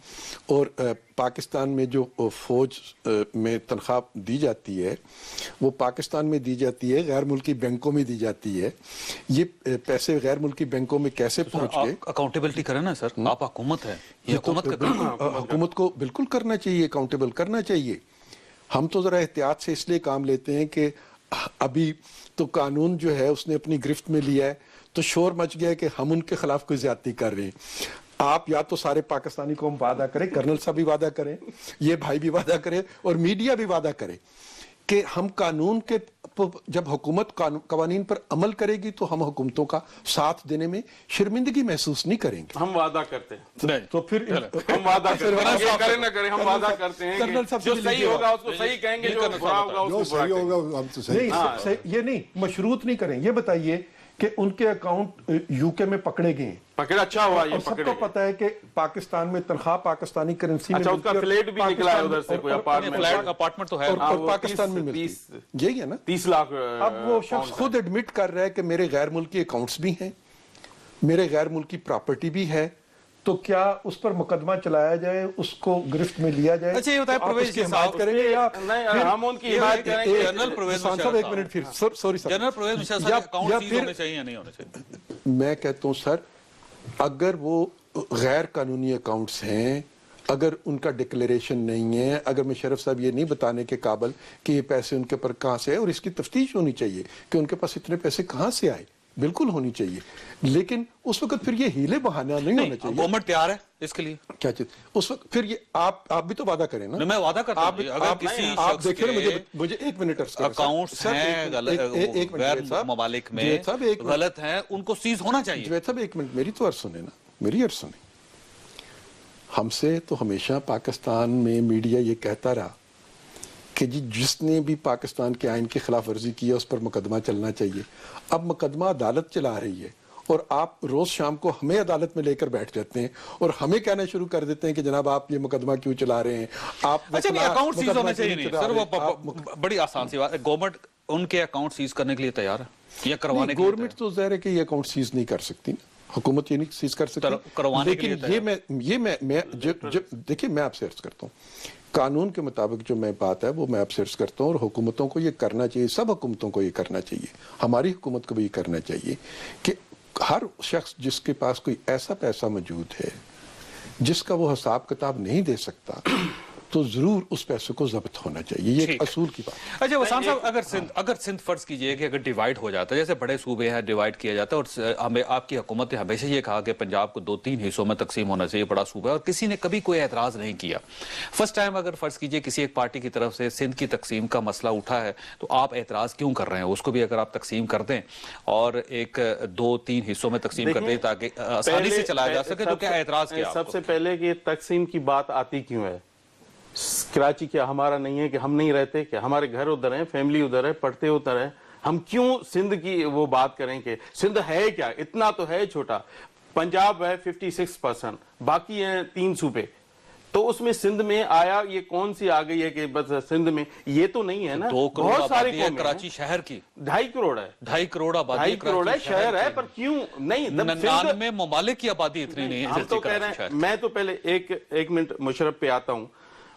[SPEAKER 2] اور پاکستان میں جو فوج میں تنخواہ دی جاتی ہے وہ پاکستان میں دی جاتی ہے، غیر ملکی بینکوں میں دی جاتی ہے. یہ پیسے غیر ملکی بینکوں میں کیسے پہنچ گئے؟
[SPEAKER 1] اکاؤنٹیبلٹی کریں نا سر، آپ حکومت ہے، یہ
[SPEAKER 2] حکومت کو بالکل کرنا چاہیے، اکاؤنٹیبل کرنا چاہیے. ہم تو ذرا احتیاط سے اس لیے کام لیتے ہیں کہ ابھی تو قانون جو ہے اس نے اپنی گرفت میں لیا ہے تو شور مچ گیا کہ ہم ان کے خلاف کوئی زیادتی کر رہے ہیں. آپ یا تو سارے پاکستانی قوم وعدہ کریں، کرنل صاحب بھی وعدہ کریں، یہ بھائی بھی وعدہ کرے اور میڈیا بھی وعدہ کرے کہ ہم قانون کے جب حکومت قوانین پر عمل کرے گی تو ہم حکومتوں کا ساتھ دینے میں شرمندگی محسوس نہیں کریں گے.
[SPEAKER 4] ہم وعدہ کرتے ہیں
[SPEAKER 2] تو پھر
[SPEAKER 4] ہم وعدہ کریں نہ کریں، ہم وعدہ کرتے ہیں کہ جو صحیح ہوگا اس کو صحیح کہیں گے، جو برا ہوگا اس کو برا کہیں گے.
[SPEAKER 2] یہ نہیں مشروط نہیں کریں. یہ بتائیے کہ ان کے اکاؤنٹ یو کے میں پکڑے گئے ہیں.
[SPEAKER 4] پکڑا اچھا ہوا، یہ
[SPEAKER 2] سب کو پتا ہے کہ پاکستان میں تنخواہ پاکستانی کرنسی میں
[SPEAKER 4] اچھا اس کا فلیٹ بھی نکلا ہے ادھر سے، کوئی
[SPEAKER 1] اپارٹمنٹ تو ہے
[SPEAKER 2] اور پاکستان میں ملتی ہے. یہی ہے نا
[SPEAKER 4] 30 لاکھ.
[SPEAKER 2] اب وہ شخص خود ایڈمٹ کر رہا ہے کہ میرے غیر ملکی اکاؤنٹس بھی ہیں، میرے غیر ملکی پراپرٹی بھی ہے، تو کیا اس پر مقدمہ چلایا جائے، اس کو گرفت میں لیا جائے؟
[SPEAKER 1] اچھا یہ بتائیں پرویز کی حمایت
[SPEAKER 2] کریں گے یا
[SPEAKER 4] ہم ان کی حمایت کریں گے؟
[SPEAKER 1] جنرل پرویز
[SPEAKER 2] صاحب ایک منٹ پھر سوری صاحب،
[SPEAKER 1] جنرل پرویز مشرف صاحب اکاؤنٹ سیز ہونے چاہیے یا نہیں ہونے چاہیے؟
[SPEAKER 2] میں کہتا ہوں سر اگر وہ غیر قانونی اکاؤنٹس ہیں، اگر ان کا ڈکلیریشن نہیں ہے، اگر مشرف صاحب یہ نہیں بتانے کے قابل کہ یہ پیسے ان کے پر کہاں سے ہے، اور اس کی تفتیش ہونی چاہیے کہ ان کے پاس اتنے پیسے کہاں سے آئے، بالکل ہونی چاہیے. لیکن اس وقت پھر یہ ہیلے بہانہ نہیں ہونا چاہیے.
[SPEAKER 1] گورنمنٹ تیار ہے اس کے لیے کیا
[SPEAKER 2] چیز اس وقت پھر یہ آپ بھی تو وعدہ کریں نا.
[SPEAKER 1] میں وعدہ کرتا ہوں اگر کسی
[SPEAKER 2] آپ دیکھیں مجھے ایک منٹ
[SPEAKER 1] اکاؤنٹس ہیں غیر ممالک میں غلط ہیں ان کو سیز ہونا چاہیے.
[SPEAKER 2] جوید صاحب ایک منٹ میری تو عرض سنیں نا، میری عرض سنیں. ہم سے تو ہمیشہ پاکستان میں میڈیا یہ کہتا رہا کہ جس نے بھی پاکستان کے آئین کی خلاف ورزی کی ہے اس پر مقدمہ چلنا چاہیے. اب مقدمہ عدالت چلا رہی ہے اور آپ روز شام کو ہمیں عدالت میں لے کر بیٹھ جاتے ہیں اور ہمیں کہنا شروع کر دیتے ہیں کہ جناب آپ یہ مقدمہ کیوں چلا رہے ہیں. آپ
[SPEAKER 1] اچھا نہیں اکاؤنٹ سیز ہونے چاہیے نہیں سر، وہ بڑی آسان سی بات ہے. گورنمنٹ ان کے اکاؤنٹ سیز کرنے کے لیے تیار ہے یا کروانے کے لیے؟
[SPEAKER 2] گورنمنٹ تو ظاہر ہے کہ یہ اکاؤنٹ سیز نہیں کر سکتی، حکومت یہ نہیں سیز کر سکتی. لیکن دیکھیں میں آپ سے عرض کرتا ہوں قانون کے مطابق جو میں بات ہے وہ میں آپ سے عرض کرتا ہوں، اور حکومتوں کو یہ کرنا چاہیے، سب حکومتوں کو یہ کرنا چاہیے، ہماری حکومت کو بھی یہ کرنا چاہیے کہ ہر شخص جس کے پاس کوئی ایسا پیسہ موجود ہے جس کا وہ حساب کتاب نہیں دے سکتا تو ضرور اس پیسے کو ضبط ہونا چاہیے. یہ ایک اصول کی بات.
[SPEAKER 1] اچھا وسام صاحب, اگر سندھ فرض کیجئے کہ اگر ڈیوائیڈ ہو جاتا ہے, جیسے بڑے صوبے ہیں ڈیوائیڈ کیا جاتا ہے, اور ہمیں آپ کی حکومت نے ہمیشہ یہ کہا کہ پنجاب کو 2-3 حصوں میں تقسیم ہونا چاہیے, بڑا صوبہ ہے, اور کسی نے کبھی کوئی اعتراض نہیں کیا. فرسٹ ٹائم اگر فرض کیجئے کسی ایک پارٹی کی طرف سے سندھ کی تقسیم کا مسئلہ اٹھا ہے, تو آپ اعتراض کیوں کر رہے ہیں؟ اس کو بھی اگر آپ تقسیم کر دیں اور ایک 2-3 حصوں میں تقسیم کر دیں تاکہ آسانی سے چلایا جا سکے, تو کیا اعتراض کیا؟
[SPEAKER 4] سب سے پہلے کہ تقسیم کی بات آتی کیوں ہے؟ کراچی کیا ہمارا نہیں ہے کہ ہم نہیں رہتے؟ کہ ہمارے گھر ادھر ہیں, فیملی ادھر ہے, پڑھتے ادھر ہیں, ہم کیوں سندھ کی وہ بات کریں کہ سندھ ہے کیا؟ اتنا تو ہے چھوٹا. پنجاب ہے 56%, باقی ہیں 3 صوبے, تو اس میں سندھ میں آیا یہ کون سی آ گئی ہے کہ بس سندھ میں؟ یہ تو نہیں ہے نا.
[SPEAKER 1] 2 کروڑ
[SPEAKER 4] بہت سارے
[SPEAKER 1] آبادی ہے کراچی شہر کی,
[SPEAKER 4] 2.5 کروڑ ہے,
[SPEAKER 1] 2.5 کروڑ آبادی
[SPEAKER 4] 2.5 کروڑ ہے, شہر ہے, پر کیوں نہیں؟
[SPEAKER 1] 99 ممالک کی آبادی اتنی نہیں ہے.
[SPEAKER 4] ہم تو کہہ رہے ہیں, میں تو پہلے ایک منٹ مشرف پہ آتا ہوں.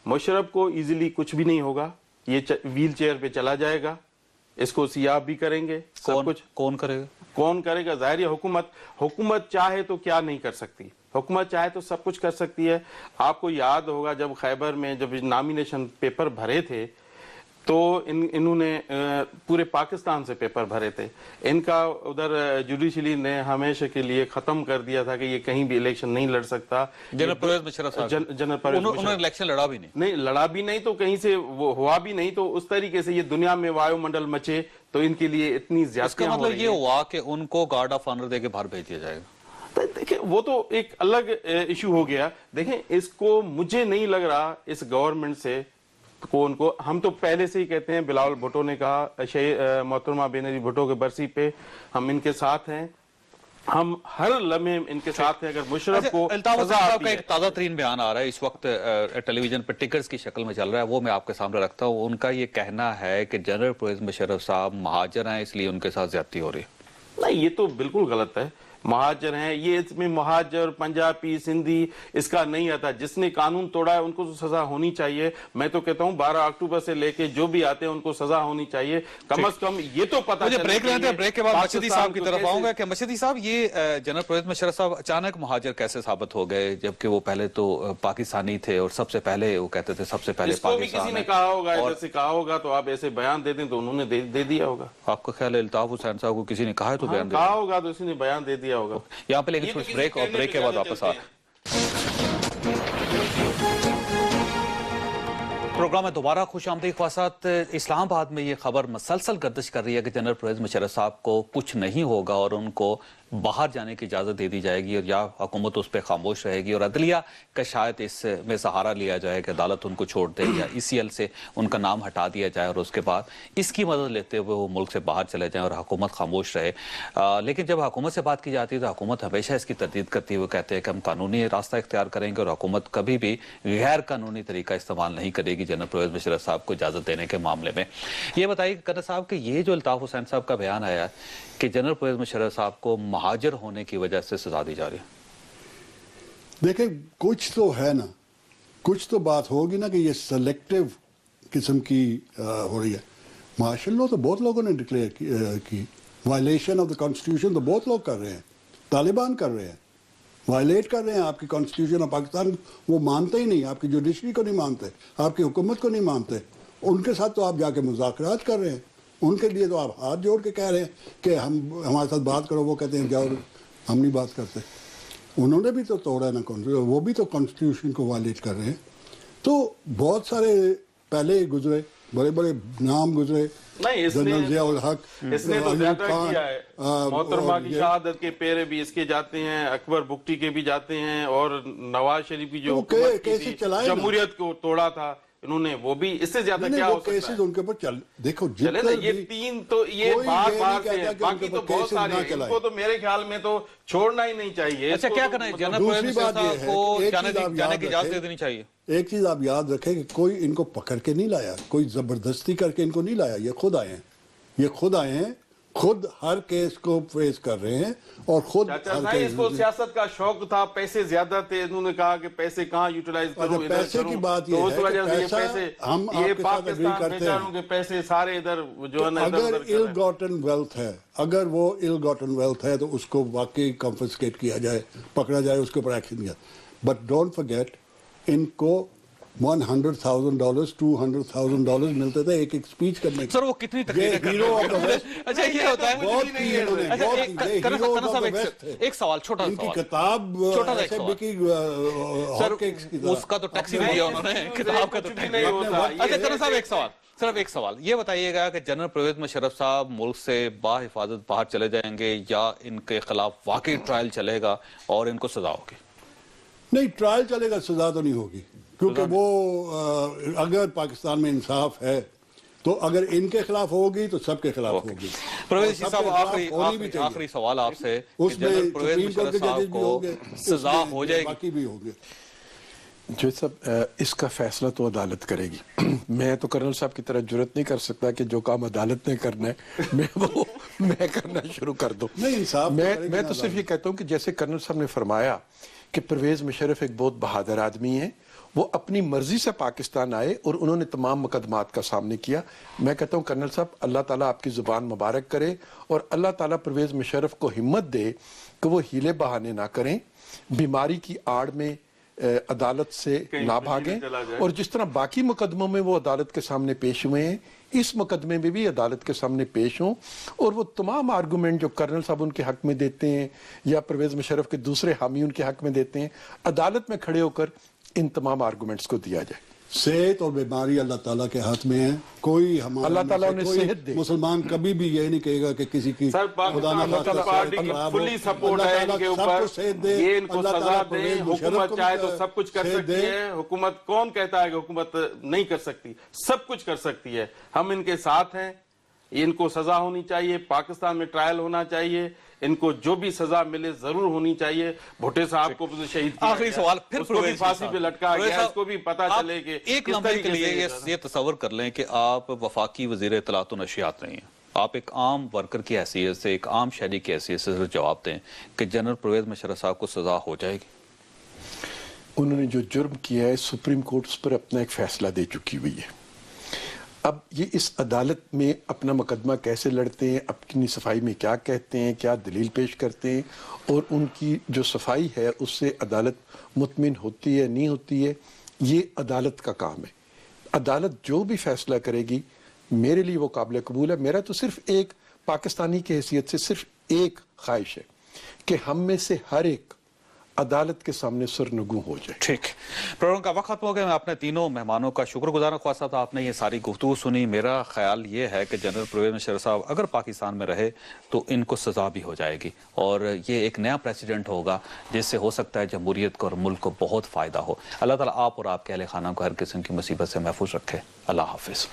[SPEAKER 4] مشرف کو ایزیلی کچھ بھی نہیں ہوگا, یہ ویل چیئر پہ چلا جائے گا, اس کو سیاہ بھی کریں گے, سب کچھ.
[SPEAKER 1] کون کرے گا؟
[SPEAKER 4] کون کرے گا؟ ظاہر حکومت چاہے تو کیا نہیں کر سکتی؟ حکومت چاہے تو سب کچھ کر سکتی ہے. آپ کو یاد ہوگا جب خیبر میں جب نامینیشن پیپر بھرے تھے تو انہوں نے پورے پاکستان سے پیپر بھرے تھے. ان کا ادھر جوڈیشلی نے ہمیشہ کے لیے ختم کر دیا تھا کہ یہ کہیں بھی الیکشن نہیں لڑ سکتا.
[SPEAKER 1] جنرل پرویز مشرف صاحب انہوں نے الیکشن لڑا بھی نہیں,
[SPEAKER 4] لڑا بھی نہیں, تو کہیں سے وہ ہوا بھی نہیں. تو اس طریقے سے یہ دنیا میں وایو منڈل مچے تو ان کے لیے اتنی زیادتیاں ہو رہی ہیں.
[SPEAKER 1] اس کا مطلب یہ ہوا کہ ان کو گارڈ آف آنر دے کے باہر بھیج دیا جائے گا؟
[SPEAKER 4] دیکھیں وہ تو ایک الگ ایشو ہو گیا. دیکھیں اس کو مجھے نہیں لگ رہا اس گورنمنٹ سے کون کو. ہم تو پہلے سے ہی کہتے ہیں, بلاول بھٹو نے کہا محترمہ بینظیر بھٹو کے برسی پہ ہم ان کے ساتھ ہیں, ہم ہر لمحے ان کے ساتھ ہیں. اگر مشرف کو
[SPEAKER 1] الطاف صاحب کا ایک تازہ ترین بیان آ رہا ہے اس وقت ٹیلی ویژن پر ٹکرز کی شکل میں چل رہا ہے, وہ میں آپ کے سامنے رکھتا ہوں. ان کا یہ کہنا ہے کہ جنرل پرویز مشرف صاحب مہاجر ہیں, اس لیے ان کے ساتھ زیادتی ہو رہی ہے.
[SPEAKER 4] نہیں, یہ تو بالکل غلط ہے. مہاجر ہیں یہ, اس میں مہاجر پنجابی سندھی اس کا نہیں آتا. جس نے قانون توڑا ہے ان کو تو سزا ہونی چاہیے. میں تو کہتا ہوں 12 اکتوبر سے لے کے جو بھی آتے ہیں ان کو سزا ہونی چاہیے. کم از کم یہ تو پتہ
[SPEAKER 1] مجھے بریک لیتے ہیں, بریک کے بعد مشہدی صاحب کی طرف آؤں گا کہ مشہدی صاحب یہ جنرل پرویز مشرف صاحب اچانک مہاجر کیسے ثابت ہو گئے, جبکہ وہ پہلے تو پاکستانی تھے اور سب سے پہلے وہ کہتے تھے سب سے پہلے پاکستان.
[SPEAKER 4] کسی نے کہا ہوگا, ادھر سے کہا ہوگا تو آپ ایسے بیان دے دیں تو انہوں نے دے دیا ہوگا.
[SPEAKER 1] آپ کا خیال ہے الطاف حسین صاحب کو کسی نے کہا ہے تو بیان
[SPEAKER 4] کہا ہوگا تو اسی نے بیان دے دیا ہوگا.
[SPEAKER 1] یہاں پہ لیکن کچھ بریک, اور بریک کے بعد واپس آ پروگرام میں دوبارہ خوش آمدید خواصات. اسلام آباد میں یہ خبر مسلسل گردش کر رہی ہے کہ جنرل پرویز مشرف صاحب کو کچھ نہیں ہوگا اور ان کو باہر جانے کی اجازت دے دی جائے گی, اور یا حکومت اس پہ خاموش رہے گی, اور عدلیہ کا شاید اس میں سہارا لیا جائے کہ عدالت ان کو چھوڑ دے یا ECL سے ان کا نام ہٹا دیا جائے, اور اس کے بعد اس کی مدد لیتے ہوئے وہ ملک سے باہر چلے جائیں اور حکومت خاموش رہے. لیکن جب حکومت سے بات کی جاتی ہے تو حکومت ہمیشہ اس کی تردید کرتی ہوئے کہتے ہیں کہ ہم قانونی راستہ اختیار کریں گے, اور حکومت کبھی بھی غیر قانونی طریقہ استعمال نہیں کرے گی جنرل پرویز مشرف صاحب کو اجازت دینے کے معاملے میں. یہ بتائیے کنر صاحب کہ یہ جو الطاف حسین صاحب کا بیان آیا کہ جنرل پرویز مشرف صاحب کو مہاجر ہونے کی وجہ سے سزا دی جا رہی ہے,
[SPEAKER 3] دیکھیں کچھ تو ہے نا, کچھ تو بات ہوگی نا کہ یہ سلیکٹیو قسم کی ہو رہی ہے. مارشل لا تو بہت لوگوں نے ڈکلیئر کی, وائلیشن آف دا کانسٹیٹیوشن تو بہت لوگ کر رہے ہیں, طالبان کر رہے ہیں, وائلیٹ کر رہے ہیں آپ کی کانسٹیٹیوشن آف پاکستان. وہ مانتے ہی نہیں, آپ کی جوڈیشری کو نہیں مانتے, آپ کی حکومت کو نہیں مانتے. ان کے ساتھ تو آپ جا کے مذاکرات کر رہے ہیں, ان کے لیے تو آپ ہاتھ جوڑ کے کہہ رہے ہیں کہ ہمارے ساتھ بات کرو. وہ کہتے ہیں جاؤ, ہم نہیں بات کرتے. انہوں نے بھی تو توڑا نا کانسٹیٹیوشن, وہ بھی تو کانسٹیٹیوشن کو وائلیٹ کر رہے ہیں. تو بہت سارے پہلے گزرے, بڑے بڑے نام گزرے. جنرل ضیاء الحق,
[SPEAKER 4] اس نے تو زیادہ کیا ہے. محترمہ کی شہادت کے پیرے بھی اس کے جاتے ہیں, اکبر بگٹی کے بھی جاتے ہیں, اور نواز شریف کی جو حکومت کی جمہوریت کو توڑا تھا انہوں نے, وہ بھی اس سے زیادہ کیا ہو سکتا ہے.
[SPEAKER 3] ان کے اوپر چل دیکھو
[SPEAKER 4] چلے نا, یہ 3 تو یہ بار بار سے, باقی تو بہت سارے ہیں. ان کو تو میرے خیال میں تو چھوڑنا ہی نہیں چاہیے.
[SPEAKER 1] اچھا کیا کرنا ہے جنرل پرویز مشرف صاحب کو جانے کی اجازت دے دینی چاہیے.
[SPEAKER 3] ایک چیز آپ یاد رکھیں کہ کوئی ان کو پکڑ کے نہیں لایا, کوئی زبردستی کر کے ان کو نہیں لایا. یہ خود آئے ہیں, یہ خود آئے ہیں, خود ہر کیس کو فیس کر رہے ہیں, اور خود
[SPEAKER 4] اس کو سیاست کا شوق تھا, پیسے زیادہ تھے, انہوں نے کہا کہ پیسے کہاں یوٹیلائز کروں,
[SPEAKER 3] پیسے کی بات یہ ہے کہ پیسہ ہم آپ کے ساتھ اگری کرتے ہیں
[SPEAKER 4] کہ پیسے سارے ادھر جو ہے نا
[SPEAKER 3] اگر ill gotten wealth ہے, اگر وہ ill gotten wealth ہے تو اس کو واقعی کنفسکیٹ کیا جائے, پکڑا جائے, اس کے اوپر ایکشن کیا. بٹ ڈونٹ فرگیٹ ان کو $100,000 $200,000 ملتے تھے ایک اسپیچ کرنے
[SPEAKER 1] سر وہ کتنی تقریریں کرتے ہیں؟ اچھا یہ ہوتا ہے ایک سوال چھوٹا
[SPEAKER 3] ان کی کتاب ایسے بکی
[SPEAKER 1] اس کا تو ٹیکسی نہیں دیا انہوں نے، کتاب کا تو نہیں ہوتا۔ اچھا کرن صاحب ایک سوال، صرف ایک سوال یہ بتائیے گا کہ جنرل پرویز مشرف صاحب ملک سے بحفاظت باہر چلے جائیں گے یا ان کے خلاف واقعی ٹرائل چلے گا اور ان کو سزا ہوگی؟
[SPEAKER 3] نہیں، ٹرائل چلے گا، سزا تو نہیں ہوگی، کیونکہ وہ اگر پاکستان میں انصاف ہے تو اگر ان کے خلاف ہوگی تو سب کے خلاف ہوگی۔
[SPEAKER 1] پرویز صاحب آخری سوال آپ سے،
[SPEAKER 3] اس میں
[SPEAKER 1] پرویز مشرف صاحب کو سزا ہو جائے گی؟
[SPEAKER 3] باقی بھی ہوں گے۔
[SPEAKER 2] جو سب اس کا فیصلہ تو عدالت کرے گی، میں تو کرنل صاحب کی طرح جرت نہیں کر سکتا کہ جو کام عدالت نے کرنا ہے میں کرنا شروع کر دوں۔
[SPEAKER 3] نہیں، انصاف
[SPEAKER 2] میں تو صرف یہ کہتا ہوں کہ جیسے کرنل صاحب نے فرمایا کہ پرویز مشرف ایک بہت بہادر آدمی ہیں، وہ اپنی مرضی سے پاکستان آئے اور انہوں نے تمام مقدمات کا سامنے کیا۔ میں کہتا ہوں کرنل صاحب اللہ تعالیٰ آپ کی زبان مبارک کرے اور اللہ تعالیٰ پرویز مشرف کو ہمت دے کہ وہ ہیلے بہانے نہ کریں، بیماری کی آڑ میں عدالت سے نہ بھاگیں، اور جس طرح باقی مقدموں میں وہ عدالت کے سامنے پیش ہوئے ہیں اس مقدمے میں بھی عدالت کے سامنے پیش ہوں، اور وہ تمام آرگومنٹ جو کرنل صاحب ان کے حق میں دیتے ہیں یا پرویز مشرف کے دوسرے حامی ان کے حق میں دیتے ہیں، عدالت میں کھڑے ہو کر ان تمام آرگومنٹس کو دیا جائے۔
[SPEAKER 3] صحت اور بیماری اللہ تعالیٰ کے ہاتھ میں ہے، کوئی ہمارا
[SPEAKER 2] اللہ تعالیٰ انہیں صحت دے۔
[SPEAKER 3] مسلمان کبھی بھی یہ نہیں کہے گا کہ کسی کی
[SPEAKER 4] پاکستان پارٹی کی فلی سپورٹ ہے ان کے اوپر، یہ ان کو سزا دے، حکومت چاہے تو سب کچھ کر سکتی ہے، حکومت کون کہتا ہے کہ حکومت نہیں کر سکتی؟ سب کچھ کر سکتی ہے، ہم ان کے ساتھ ہیں، ان کو سزا ہونی چاہیے، پاکستان میں ٹرائل ہونا چاہیے، ان کو جو بھی سزا ملے ضرور ہونی چاہیے۔ بھٹے صاحب کو شہید کیا
[SPEAKER 1] آخری سوال پھر
[SPEAKER 4] اس کو بھی پھانسی پہ لٹکا گیا، اس کو بھی پتا چلے کہ
[SPEAKER 1] ایک لمحے کے لیے یہ تصور کر لیں کہ آپ وفاقی وزیر اطلاعات و نشریات نہیں ہیں، آپ ایک عام ورکر کی حیثیت سے، ایک عام شہری کی حیثیت سے جواب دیں کہ جنرل پرویز مشرف صاحب کو سزا ہو جائے گی؟
[SPEAKER 2] انہوں نے جو جرم کیا ہے سپریم کورٹ اس پر اپنا ایک فیصلہ دے چکی ہوئی ہے۔ اب یہ اس عدالت میں اپنا مقدمہ کیسے لڑتے ہیں، اپنی صفائی میں کیا کہتے ہیں، کیا دلیل پیش کرتے ہیں، اور ان کی جو صفائی ہے اس سے عدالت مطمئن ہوتی ہے نہیں ہوتی ہے، یہ عدالت کا کام ہے۔ عدالت جو بھی فیصلہ کرے گی میرے لیے وہ قابل قبول ہے۔ میرا تو صرف ایک پاکستانی کی حیثیت سے صرف ایک خواہش ہے کہ ہم میں سے ہر ایک عدالت کے سامنے سرنگوں ہو جائے۔
[SPEAKER 1] ٹھیک، پروگرام کا وقت ختم ہو گیا۔ میں اپنے تینوں مہمانوں کا شکر گزار ہوں، خواہ صاحب آپ نے یہ ساری گفتگو سنی۔ میرا خیال یہ ہے کہ جنرل پرویز مشرف صاحب اگر پاکستان میں رہے تو ان کو سزا بھی ہو جائے گی، اور یہ ایک نیا پریسیڈنٹ ہوگا جس سے ہو سکتا ہے جمہوریت کو اور ملک کو بہت فائدہ ہو۔ اللہ تعالیٰ آپ اور آپ کے اہل خانہ کو ہر قسم کی مصیبت سے محفوظ رکھے۔ اللہ حافظ۔